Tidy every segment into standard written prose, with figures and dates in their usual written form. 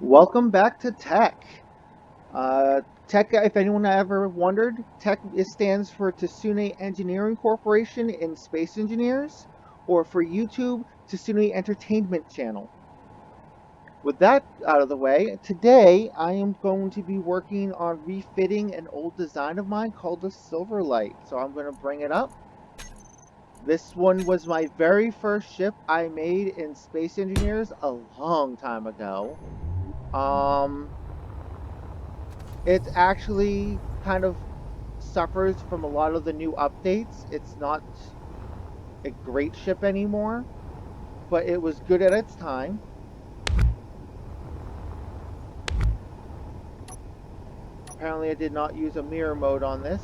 Welcome back to Tech. Tech, if anyone ever wondered, Tech stands for Tsune Engineering Corporation in Space Engineers, or for YouTube, Tsune Entertainment Channel. With that out of the way, today I am going to be working on refitting an old design of mine called the Silverlight. So I'm going to bring it up. This one was my very first ship I made in Space Engineers a long time ago. Um, It actually kind of suffers from a lot of the new updates. It's not a great ship anymore, but it was good at its time. Apparently I did not use a mirror mode on this.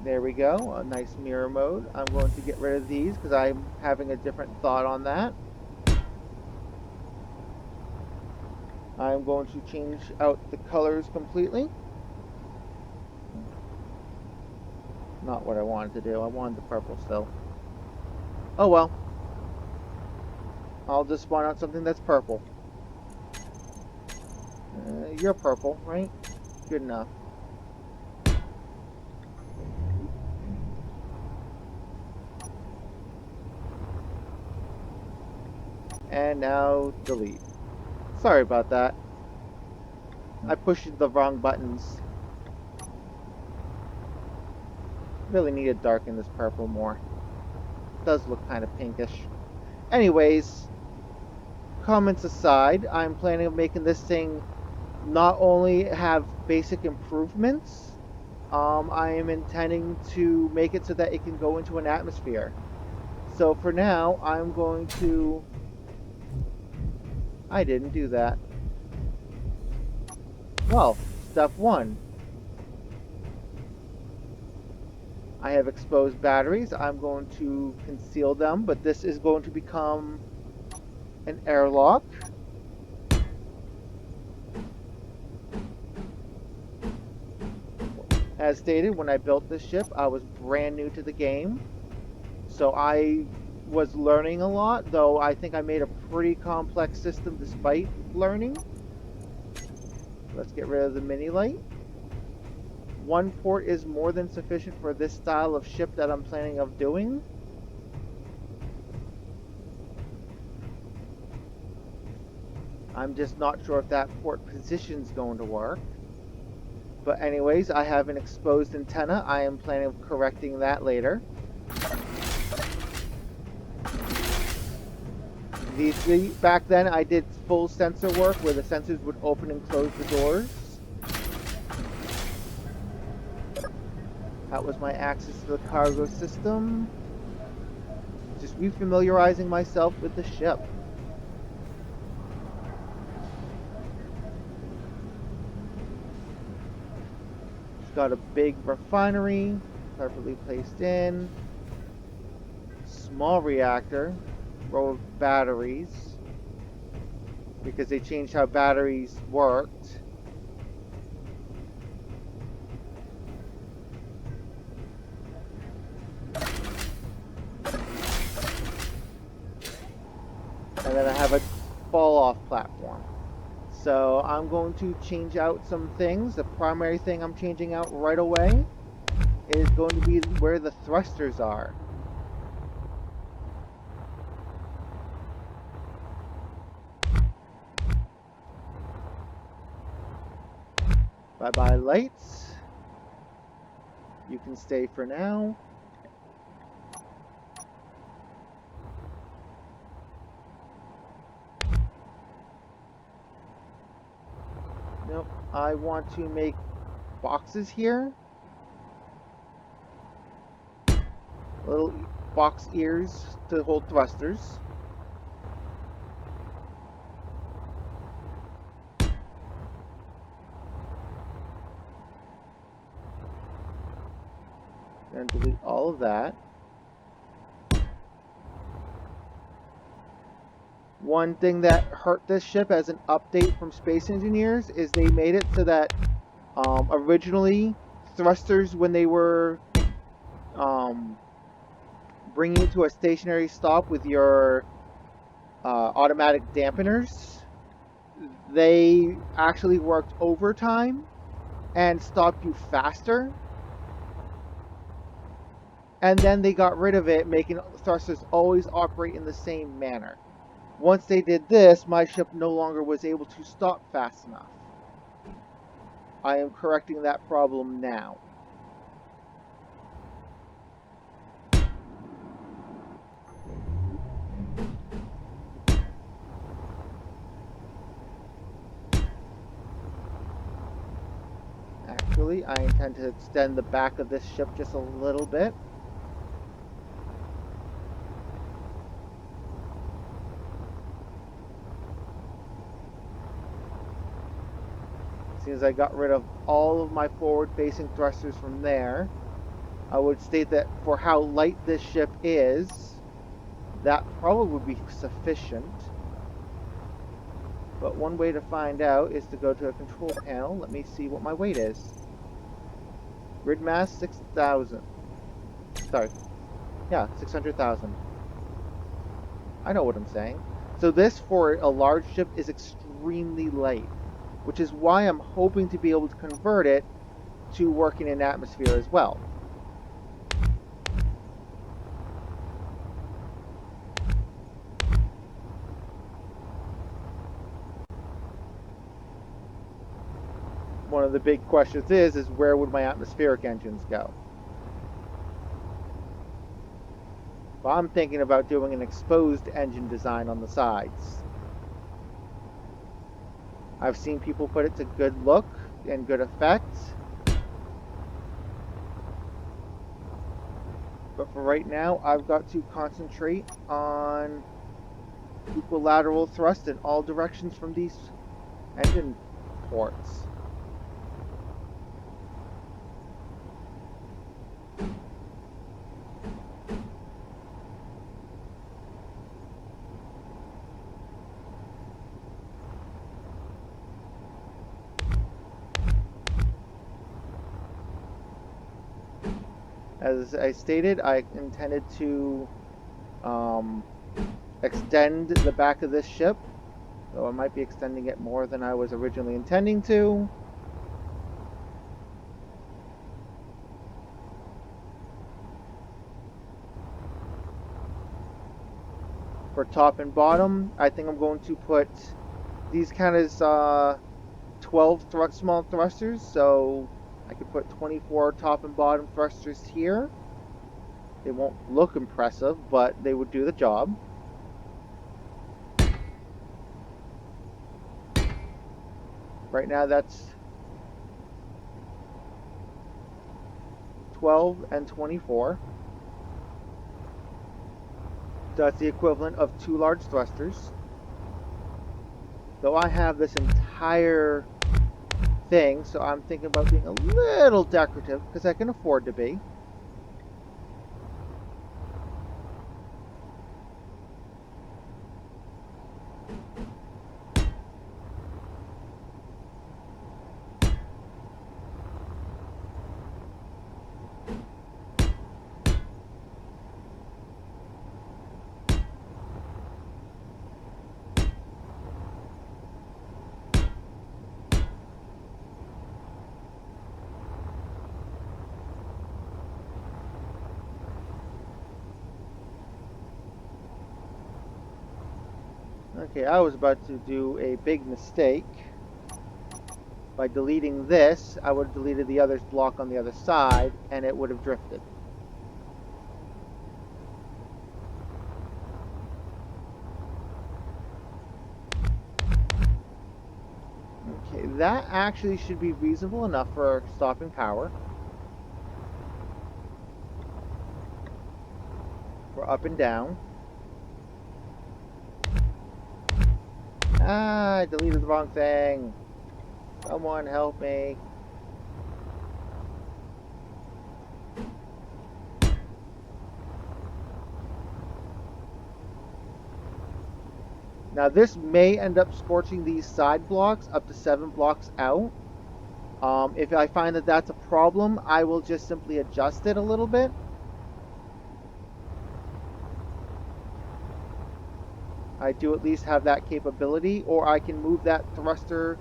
There we go, a nice mirror mode. I'm going to get rid of these because I'm having a different thought on that. I'm going to change out the colors completely. Not what I wanted to do. I wanted the purple still. Oh well. I'll just spawn out something that's purple. You're purple, right? Good enough. And now delete. Sorry about that. I pushed the wrong buttons. Really need to darken this purple more. It does look kind of pinkish. Anyways, comments aside, I'm planning on making this thing not only have basic improvements, I am intending to make it so that it can go into an atmosphere. So for now, I'm going to... I didn't do that. Well, step one. I have exposed batteries. I'm going to conceal them, but this is going to become an airlock. As stated, when I built this ship, I was brand new to the game. So I was learning a lot, though I think I made a pretty complex system despite learning. Let's get rid of the mini light. One port is more than sufficient for this style of ship that I'm planning of doing. I'm just not sure if that port position's going to work. But anyways, I have an exposed antenna. I am planning on correcting that later. Back then I did full sensor work where the sensors would open and close the doors. That was my access to the cargo system. Just refamiliarizing myself with the ship. It's got a big refinery, perfectly placed in. Small reactor, row of batteries, because they changed how batteries worked. And then I have a fall-off platform. So I'm going to change out some things. The primary thing I'm changing out right away is going to be where the thrusters are. Bye-bye lights. You can stay for now. Nope, I want to make boxes here. Little box ears to hold thrusters. And delete all of that. One thing that hurt this ship as an update from Space Engineers is they made it so that originally thrusters, when they were bringing it to a stationary stop with your automatic dampeners. They actually worked overtime and stopped you faster. And then they got rid of it, making thrusters always operate in the same manner. Once they did this, my ship no longer was able to stop fast enough. I am correcting that problem now. Actually, I intend to extend the back of this ship just a little bit. Since I got rid of all of my forward-facing thrusters from there, I would state that for how light this ship is, that probably would be sufficient. But one way to find out is to go to a control panel. Let me see what my weight is. Grid mass 6,000. Sorry. Yeah, 600,000. I know what I'm saying. So this, for a large ship, is extremely light, which is why I'm hoping to be able to convert it to working in atmosphere as well. One of the big questions is where would my atmospheric engines go? Well, I'm thinking about doing an exposed engine design on the sides. I've seen people put it to good look and good effect. But for right now, I've got to concentrate on equilateral thrust in all directions from these engine ports. As I stated, I intended to extend the back of this ship, though I might be extending it more than I was originally intending to. For top and bottom, I think I'm going to put these kind of 12 small thrusters, so I could put 24 top and bottom thrusters here. They won't look impressive, but they would do the job. Right now that's 12 and 24. So that's the equivalent of 2 large thrusters. Though I have this entire thing, so I'm thinking about being a little decorative, because I can afford to be. Okay, I was about to do a big mistake. By deleting this, I would have deleted the other's block on the other side, and it would have drifted. Okay, that actually should be reasonable enough for stopping power. For up and down. Ah, I deleted the wrong thing. Someone help me. Now this may end up scorching these side blocks up to 7 blocks out. If I find that that's a problem, I will just simply adjust it a little bit. I do at least have that capability, or I can move that thruster.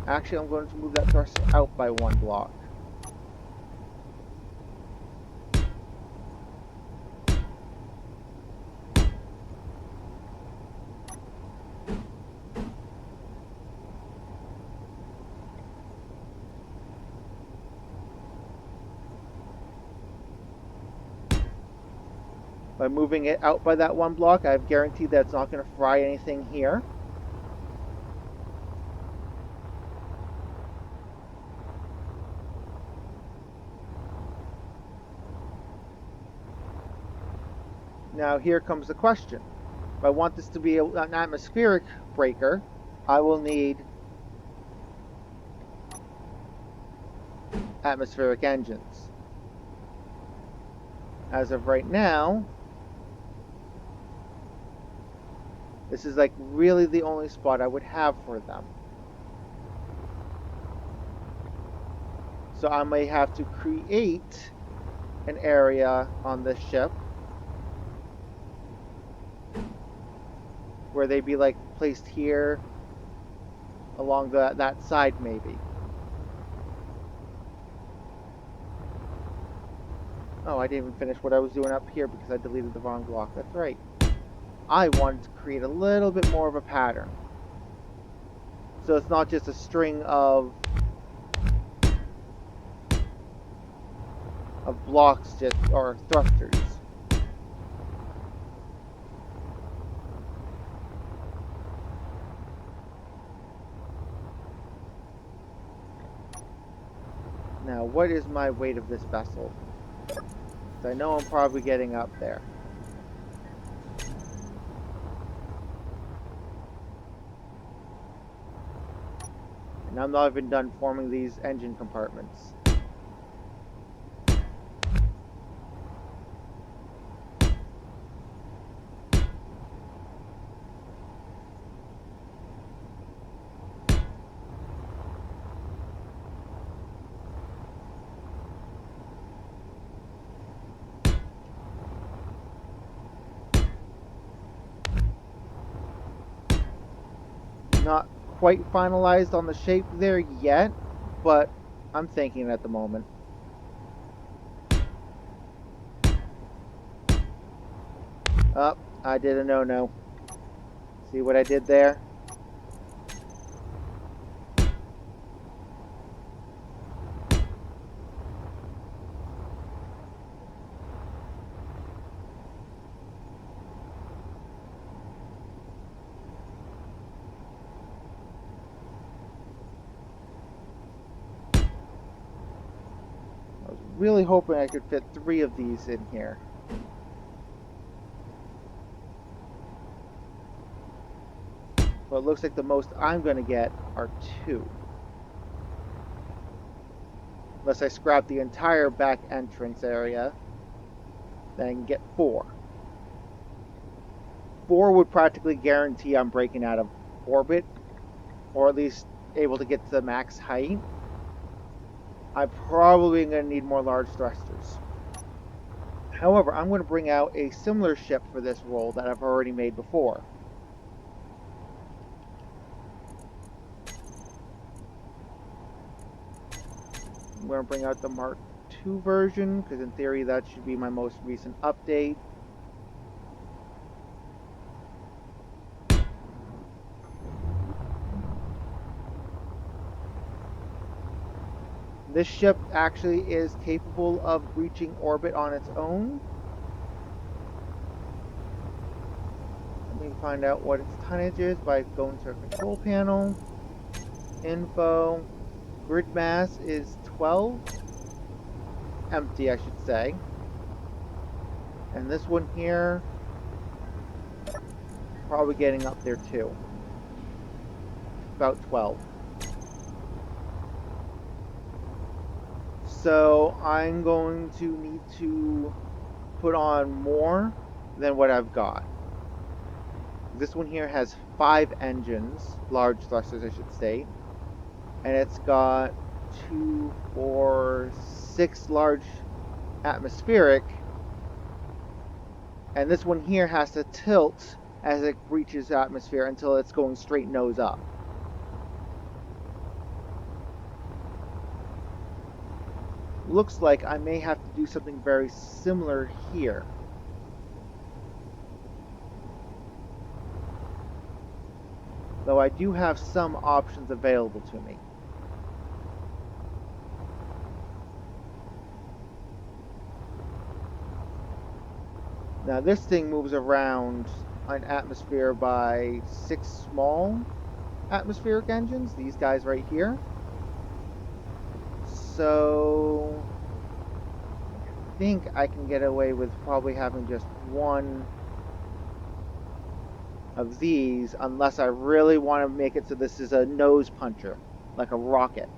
Actually, I'm going to move that thruster out by 1 block. By moving it out by that 1 block, I've guaranteed that it's not going to fry anything here. Now here comes the question. If I want this to be an atmospheric breaker, I will need atmospheric engines. As of right now, this is like really the only spot I would have for them. So I may have to create an area on this ship where they'd be like placed here along that side maybe. Oh, I didn't even finish what I was doing up here because I deleted the wrong block. That's right. I wanted to create a little bit more of a pattern. So it's not just a string of blocks or thrusters. Now, what is my weight of this vessel? I know I'm probably getting up there. And I'm not even done forming these engine compartments. Not quite finalized on the shape there yet, but I'm thinking at the moment. Oh, I did a no-no. See what I did there? Really hoping I could fit 3 of these in here. But it looks like the most I'm going to get are 2. Unless I scrap the entire back entrance area, then I can get 4. 4 would practically guarantee I'm breaking out of orbit, or at least able to get to the max height. I'm probably going to need more large thrusters. However, I'm going to bring out a similar ship for this role that I've already made before. I'm going to bring out the Mark II version, because in theory that should be my most recent update. This ship actually is capable of reaching orbit on its own. Let me find out what its tonnage is by going to our control panel. Info. Grid mass is 12. Empty, I should say. And this one here, probably getting up there too. About 12. So I'm going to need to put on more than what I've got. This one here has 5 engines, large thrusters I should say, and it's got 2, 4, 6 large atmospheric, and this one here has to tilt as it reaches the atmosphere until it's going straight nose up. Looks like I may have to do something very similar here. Though I do have some options available to me. Now this thing moves around an atmosphere by 6 small atmospheric engines, these guys right here. So I think I can get away with probably having just one of these, unless I really want to make it so this is a nose puncher, like a rocket.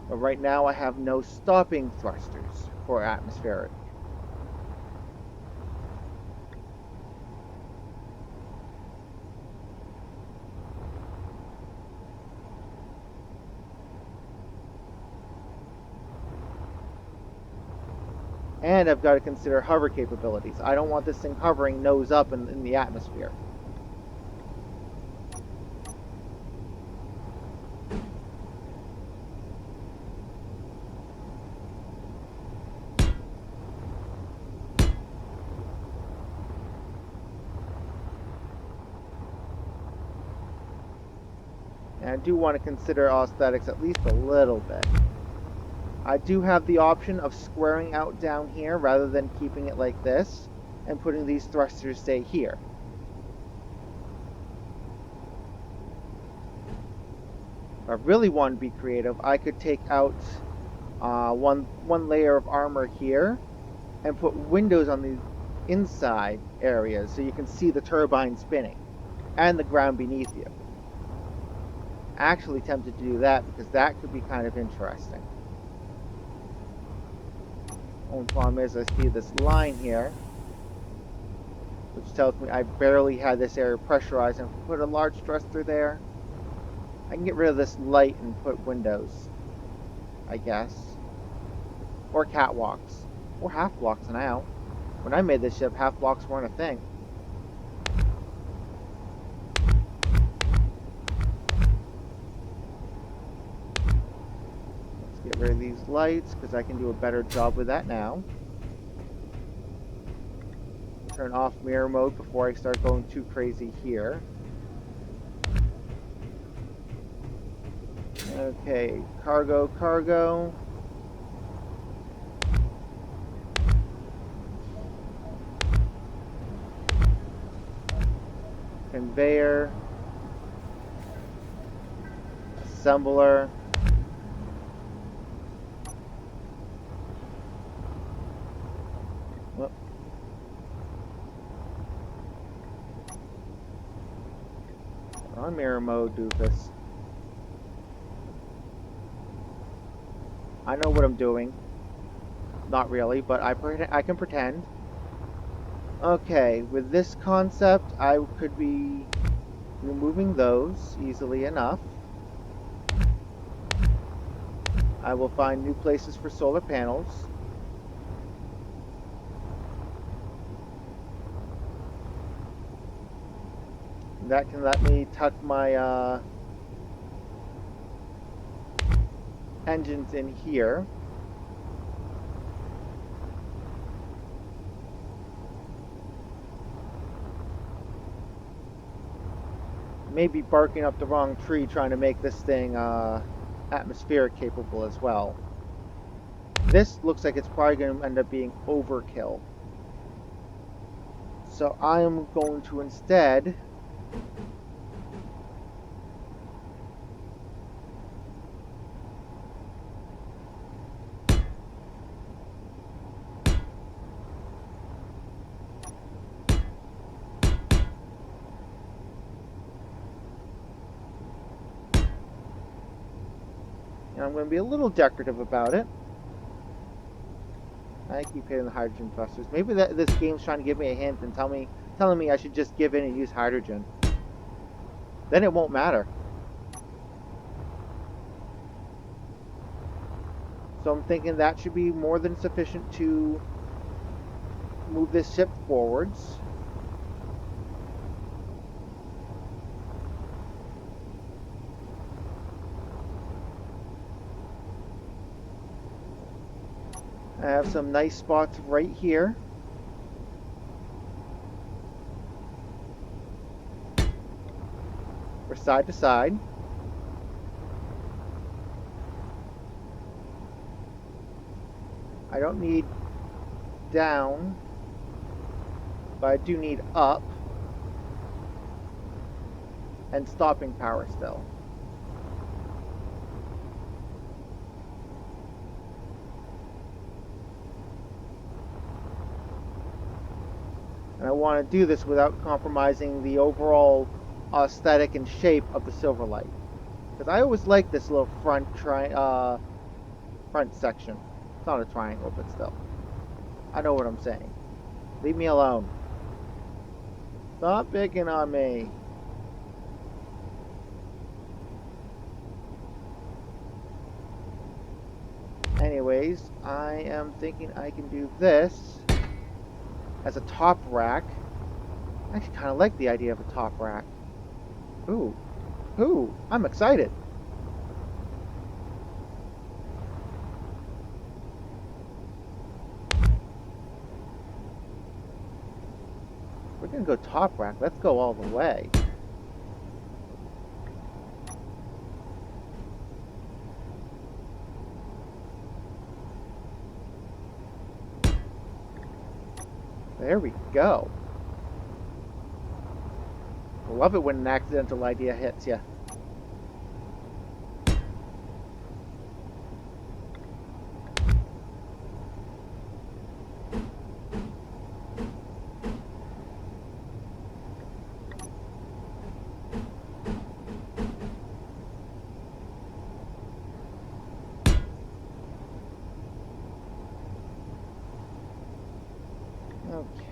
But right now I have no stopping thrusters for atmospheric. And I've got to consider hover capabilities. I don't want this thing hovering nose up in the atmosphere. And I do want to consider aesthetics at least a little bit. I do have the option of squaring out down here rather than keeping it like this and putting these thrusters, say, here. If I really want to be creative, I could take out one layer of armor here and put windows on the inside areas so you can see the turbine spinning and the ground beneath you. Actually tempted to do that because that could be kind of interesting. Only problem is I see this line here, which tells me I barely had this area pressurized, and if I put a large thruster there, I can get rid of this light and put windows, I guess. Or catwalks. Or half blocks now. When I made this ship, half blocks weren't a thing. Get rid of these lights because I can do a better job with that now. Turn off mirror mode before I start going too crazy here. Okay, cargo. Conveyor. Assembler. On mirror mode, doofus. I know what I'm doing. Not really, but I can pretend. Okay, with this concept, I could be removing those easily enough. I will find new places for solar panels. That can let me tuck my engines in here. Maybe barking up the wrong tree trying to make this thing atmospheric capable as well. This looks like it's probably going to end up being overkill. So I am going to instead and I'm going to be a little decorative about it. I keep hitting the hydrogen thrusters. Maybe this game's trying to give me a hint and telling me I should just give in and use hydrogen. Then it won't matter. So I'm thinking that should be more than sufficient to move this ship forwards. I have some nice spots right here. For side to side. I don't need down, but I do need up. And stopping power still. And I want to do this without compromising the overall aesthetic and shape of the Silverlight. Because I always like this little front section. It's not a triangle, but still. I know what I'm saying. Leave me alone. Stop picking on me. Anyways, I am thinking I can do this as a top rack. I actually kind of like the idea of a top rack. Ooh. Ooh, I'm excited. We're gonna go top rack. Let's go all the way. There we go. I love it when an accidental idea hits you.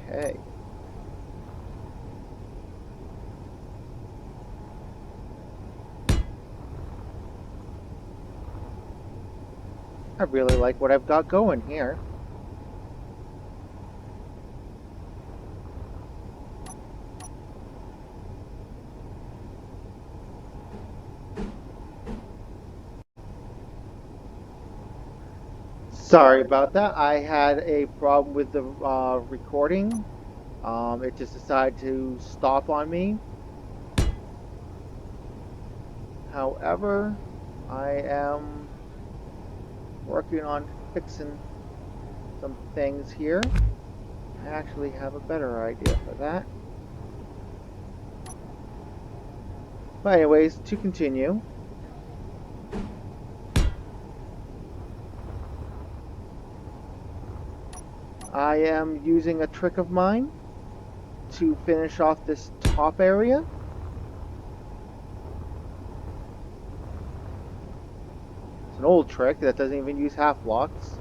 Okay. I really like what I've got going here. Sorry about that. I had a problem with the recording. It just decided to stop on me. However, I am working on fixing some things here. I actually have a better idea for that. But anyways, to continue. I am using a trick of mine to finish off this top area. It's an old trick that doesn't even use half blocks.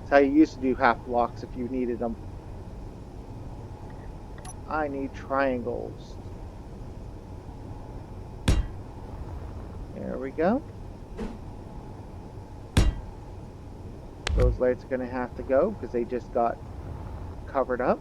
It's how you used to do half blocks if you needed them. I need triangles. There we go. Those lights are going to have to go because they just got covered up.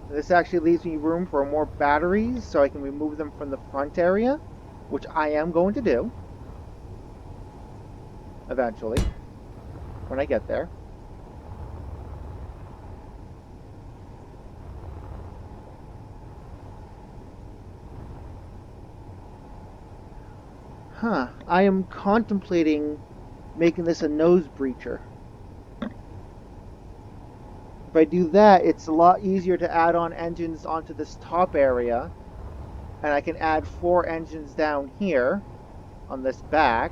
This actually leaves me room for more batteries so I can remove them from the front area, which I am going to do eventually when I get there. I am contemplating making this a nose breacher. If I do that, it's a lot easier to add on engines onto this top area, and I can add 4 engines down here on this back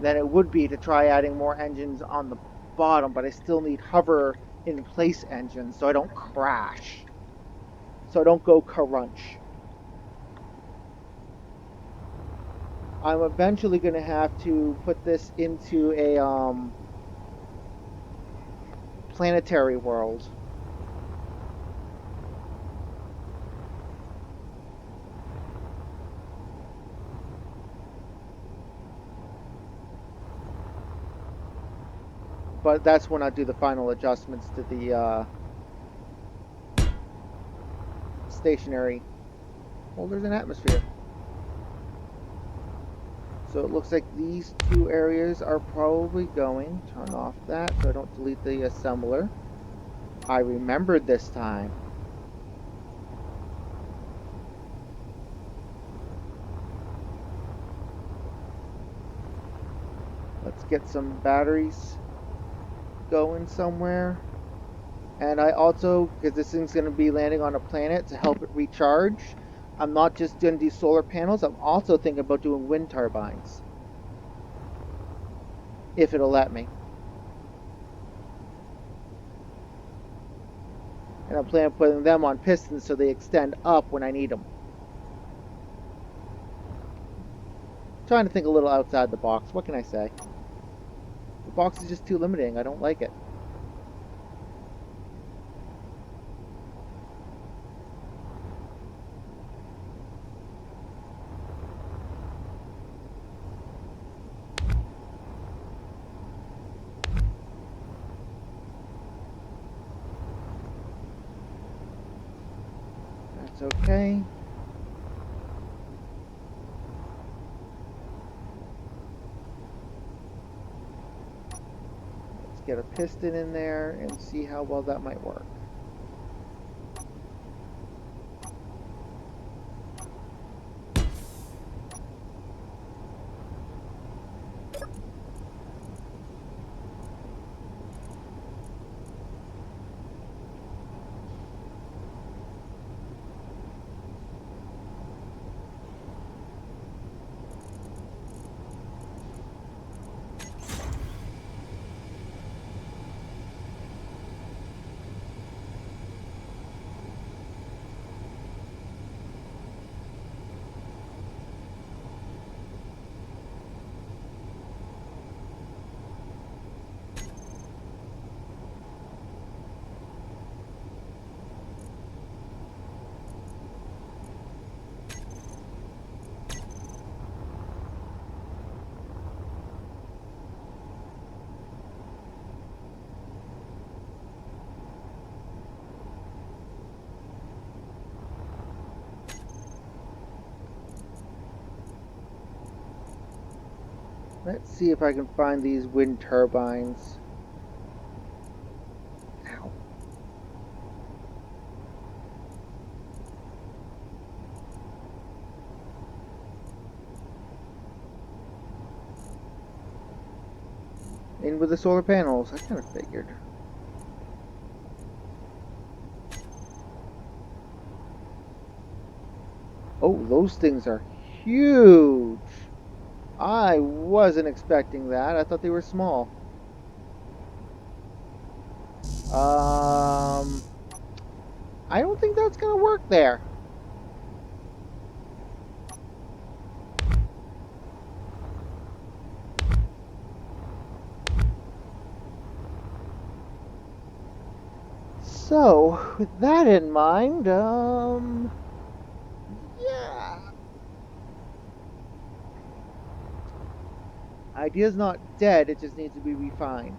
than it would be to try adding more engines on the bottom, but I still need hover in place engines so I don't crash, so I don't go crunch. I'm eventually going to have to put this into a planetary world. but that's when I do the final adjustments to the stationary holders and atmosphere. So it looks like these two areas are probably going. Turn off that so I don't delete the assembler. I remembered this time. Let's get some batteries going somewhere. And I also, because this thing's going to be landing on a planet to help it recharge, I'm not just doing these solar panels, I'm also thinking about doing wind turbines. If it'll let me. And I'm planning on putting them on pistons so they extend up when I need them. Trying to think a little outside the box. What can I say? The box is just too limiting. I don't like it. That's okay. Let's get a piston in there and see how well that might work. Let's see if I can find these wind turbines. Ow. In with the solar panels. I kind of figured. Oh, those things are huge. I wasn't expecting that. I thought they were small. I don't think that's gonna work there. So, with that in mind, yeah. Idea's not dead, it just needs to be refined.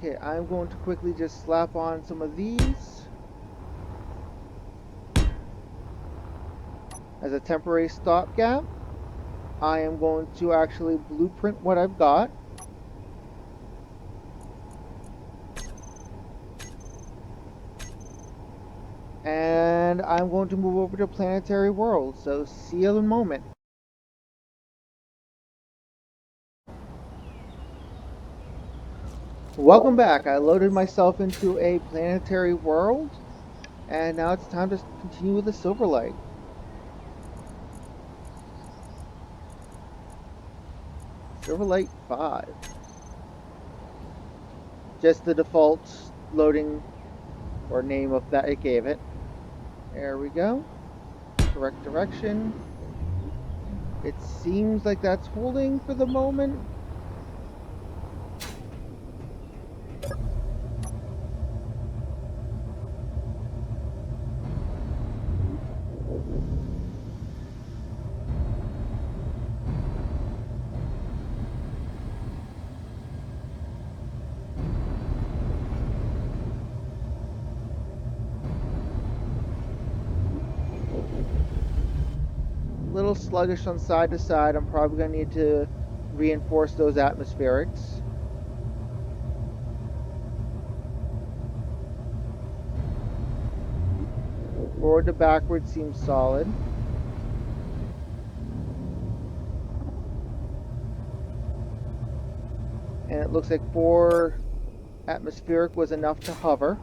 Okay, I'm going to quickly just slap on some of these as a temporary stopgap. I am going to actually blueprint what I've got. And I'm going to move over to planetary world, so see you in a moment. Welcome back. I loaded myself into a planetary world, and now it's time to continue with the Silverlight. Silverlight 5. Just the default loading or name of that it gave it. There we go. Correct direction. It seems like that's holding for the moment. A little sluggish on side to side. I'm probably going to need to reinforce those atmospherics. Forward to backward seems solid. And it looks like 4 atmospheric was enough to hover.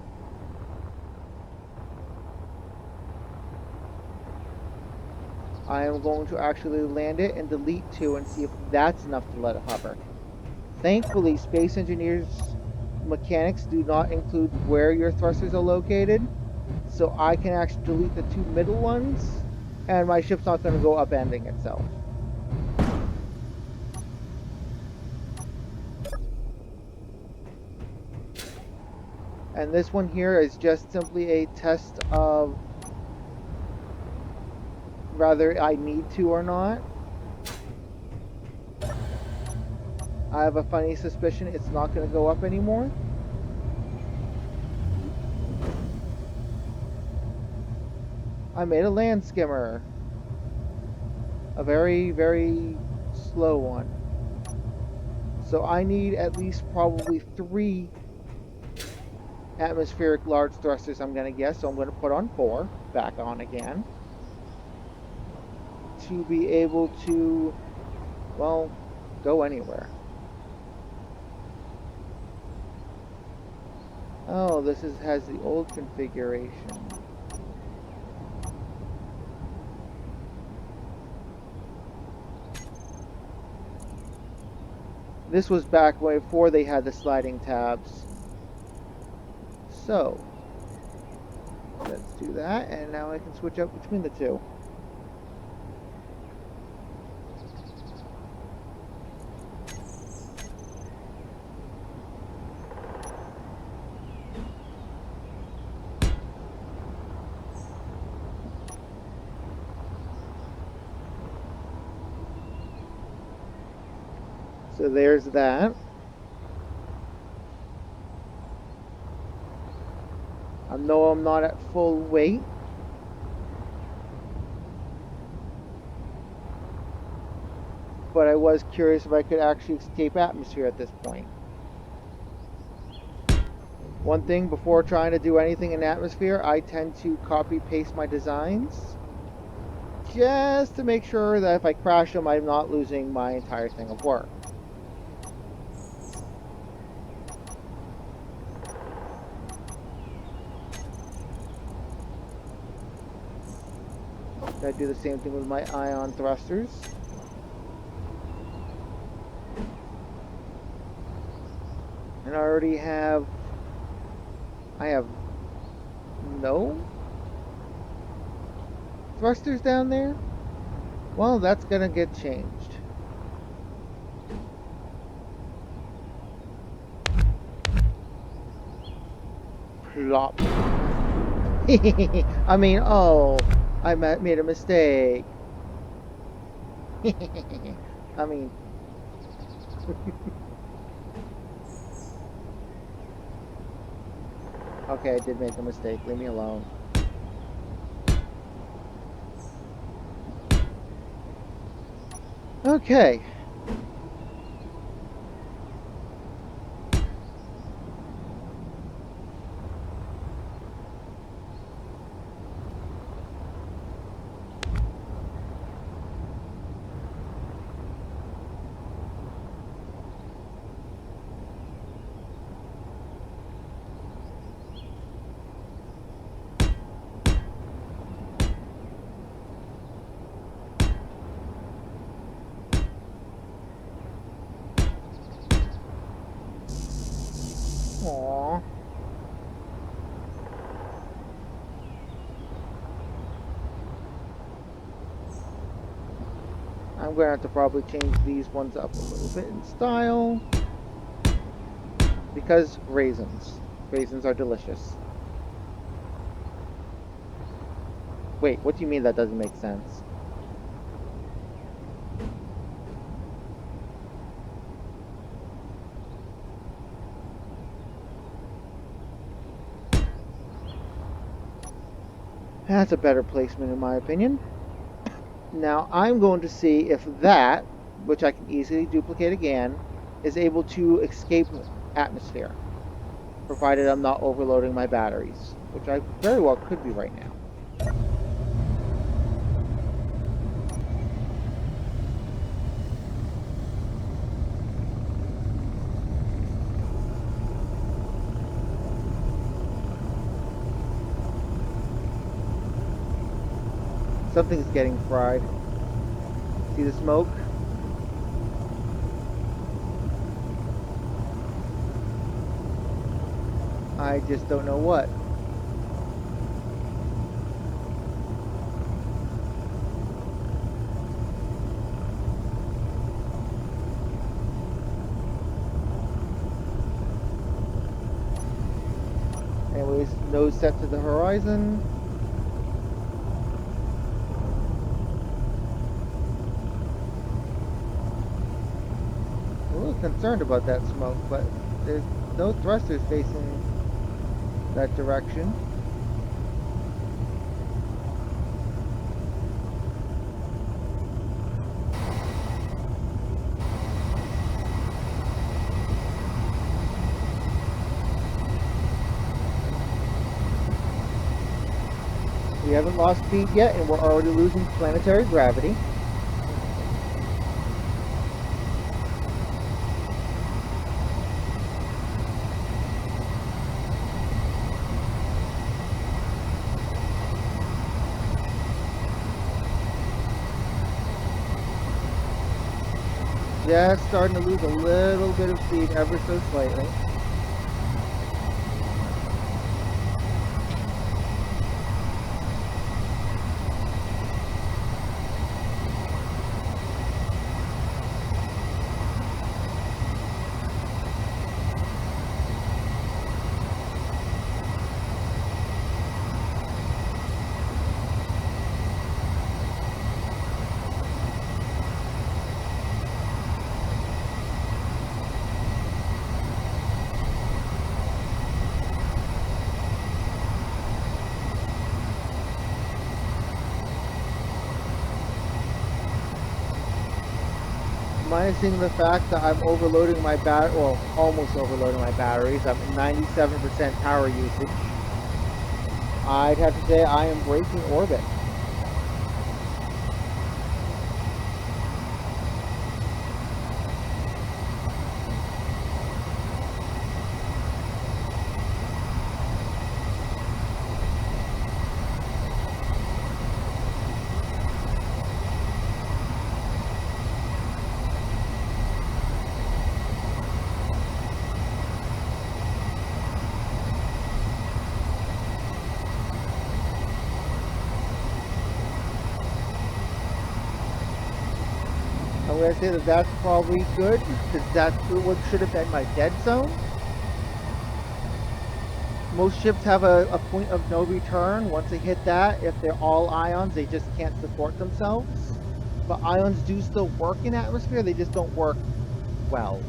I am going to actually land it and delete 2 and see if that's enough to let it hover. Thankfully, Space Engineers mechanics do not include where your thrusters are located, so I can actually delete the 2 middle ones, and my ship's not going to go upending itself. And this one here is just simply a test of whether I need to or not. I have a funny suspicion it's not going to go up anymore. I made a land skimmer. A very, very slow one. So I need at least probably 3 atmospheric large thrusters, I'm going to guess. So I'm going to put on 4, back on again, to be able to, well, go anywhere. Oh, this has the old configuration. This was back before they had the sliding tabs. So, let's do that, and now I can switch up between the 2. So there's that. I know I'm not at full weight. But I was curious if I could actually escape atmosphere at this point. One thing, before trying to do anything in atmosphere, I tend to copy paste my designs, just to make sure that if I crash them, I'm not losing my entire thing of work. I do the same thing with my ion thrusters. And I already have, no thrusters down there? Well, that's gonna get changed. Plop. I mean, oh, I made a mistake. I mean, okay, I did make a mistake. Leave me alone. Okay. I'm going to have to probably change these ones up a little bit in style. Because raisins. Raisins are delicious. Wait, what do you mean that doesn't make sense? That's a better placement in my opinion. Now I'm going to see if that, which I can easily duplicate again, is able to escape atmosphere. Provided I'm not overloading my batteries, which I very well could be right now. Something's getting fried. See the smoke? I just don't know what. Anyways, nose set to the horizon. A little concerned about that smoke, but there's no thrusters facing that direction. We haven't lost speed yet, and we're already losing planetary gravity. Just starting to lose a little bit of speed ever so slightly. Minusing the fact that I'm overloading my well, almost overloading my batteries. I'm at 97% power usage. I'd have to say I am breaking orbit. I'm going to say that that's probably good, because that's what should have been my dead zone. Most ships have a point of no return. Once they hit that, if they're all ions, they just can't support themselves. But ions do still work in atmosphere, they just don't work well.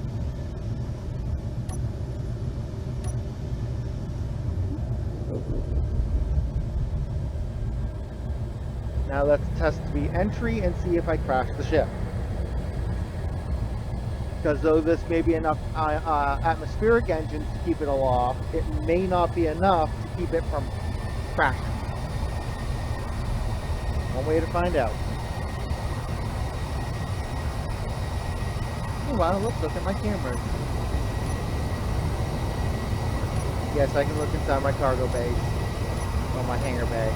Now let's test re-entry and see if I crash the ship. Because though this may be enough atmospheric engines to keep it aloft, it may not be enough to keep it from crashing. One way to find out. Oh wow, look at my cameras. Yes, I can look inside my cargo bay, or my hangar bay.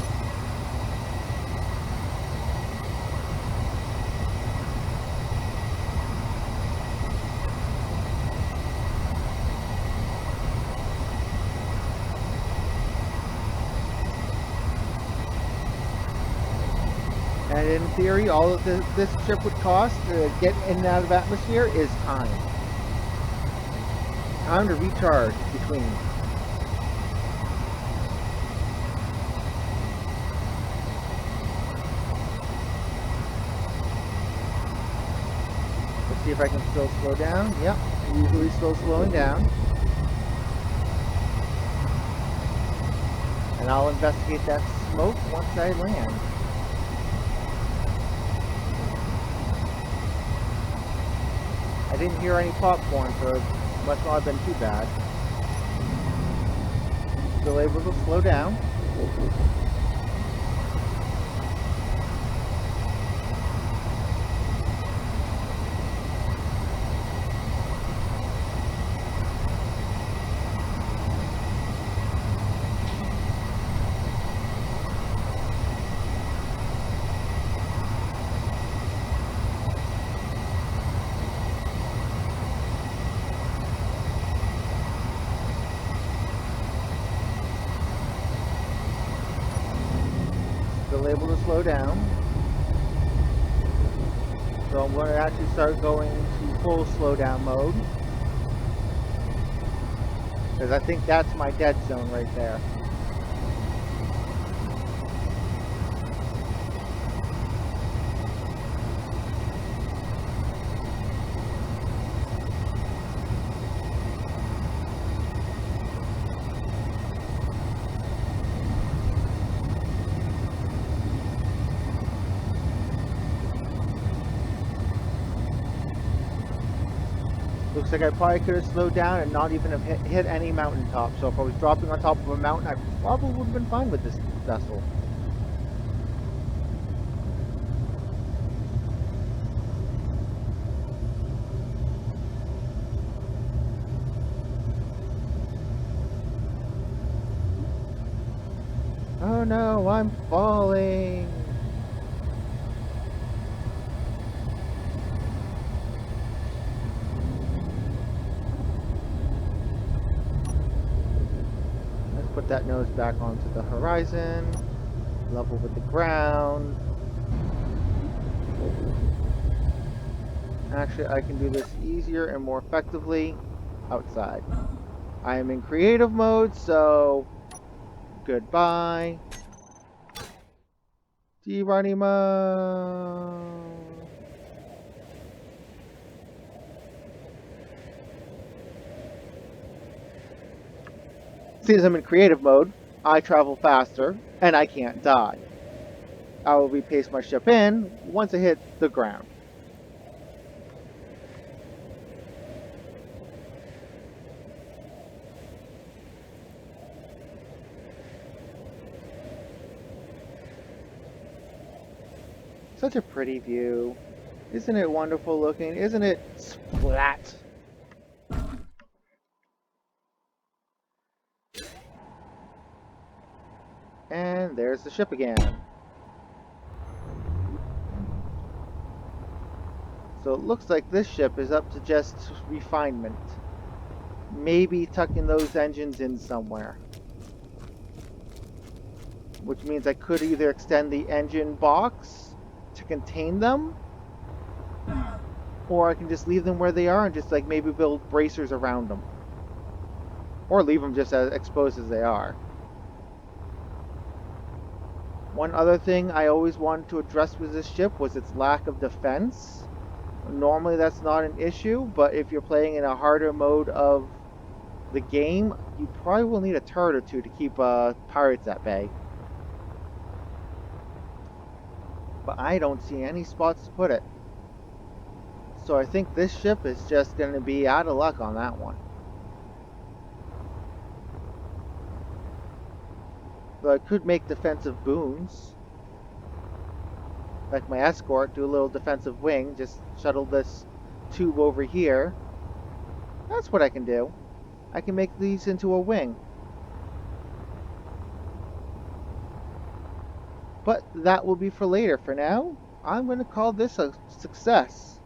And in theory, all of this ship would cost to get in and out of atmosphere is time. Time to recharge between. Let's see if I can still slow down. Yep, usually still slowing down. And I'll investigate that smoke once I land. I didn't hear any popcorn, so it must not have been too bad. Still able to slow down. Still able to slow down. So I'm going to actually start going to full slowdown mode. Because I think that's my dead zone right there. Looks like I probably could have slowed down and not even have hit any mountaintop. So if I was dropping on top of a mountain, I probably would have been fine with this vessel. Oh no, I'm falling! Put that nose back onto the horizon, level with the ground. Actually, I can do this easier and more effectively outside. I am in creative mode, so goodbye. Running mode. Since I'm in creative mode, I travel faster, and I can't die. I will repace my ship in once I hit the ground. Such a pretty view. Isn't it wonderful looking? Isn't it splat? And there's the ship again. So it looks like this ship is up to just refinement. Maybe tucking those engines in somewhere. Which means I could either extend the engine box to contain them, or I can just leave them where they are and just like maybe build bracers around them. Or leave them just as exposed as they are. One other thing I always wanted to address with this ship was its lack of defense. Normally that's not an issue, but if you're playing in a harder mode of the game, you probably will need a turret or two to keep pirates at bay. But I don't see any spots to put it. So I think this ship is just going to be out of luck on that one. Though I could make defensive boons. Like my escort, do a little defensive wing, just shuttle this tube over here. That's what I can do. I can make these into a wing. But that will be for later. For now, I'm going to call this a success.